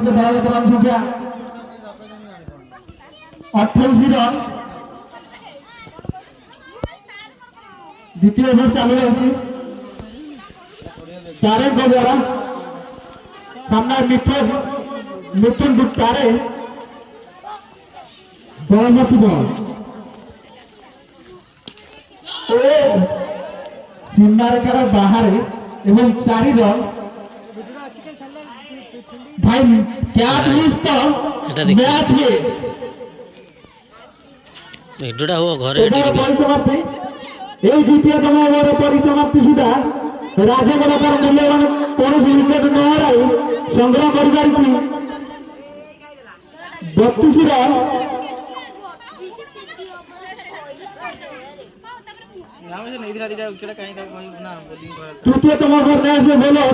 সংখ্যা 28 রান। দ্বিতীয় ওভার চালু রয়েছে। চারের গজরা সামনে মিথুন চারে পরবর্তী বল সীমারেখার বাহারে এবং 4 রান। ভাই ক্যাচ মিস তো ম্যাচ মিস। ভিডিওটা হো ঘরে পরিসমাপ্তি। এই দ্বিতীয়তম ওভারের পরিসমাপ্তি সুদ্ধা রাজগোলা তার মূল্যবান কৌশি উইকেট ন হারাই সংগ্রহ করিপারিছি 32 রান। তৃতীয়তম ওভার আসবে বোলার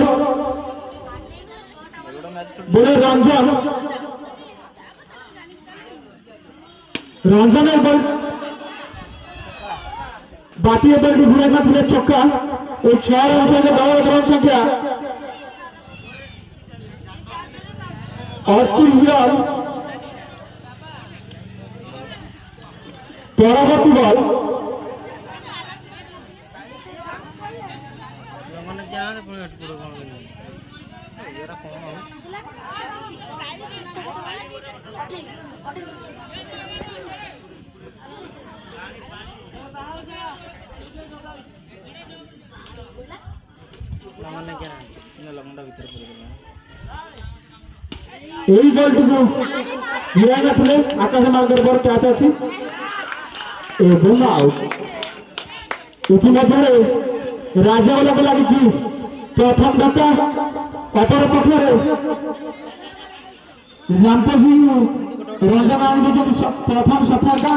রঞ্জনের বল বাতিয়ে বলটি ঘুরে না ঘুরে ছক্কা। এই 6 রান সঙ্গে রান সংখ্যা 38 রান। পরবর্তী বল এই বলটুকু হিরানা তুলে আকাশে মার্গের পর ক্যাচ আছে এবং আউট। ইতিমধ্যে রাজাওয়ালাকে লাগিছি প্রথম দাতা অপর পক্ষে জাম্প সিং রঞ্জন প্রথম সফলতা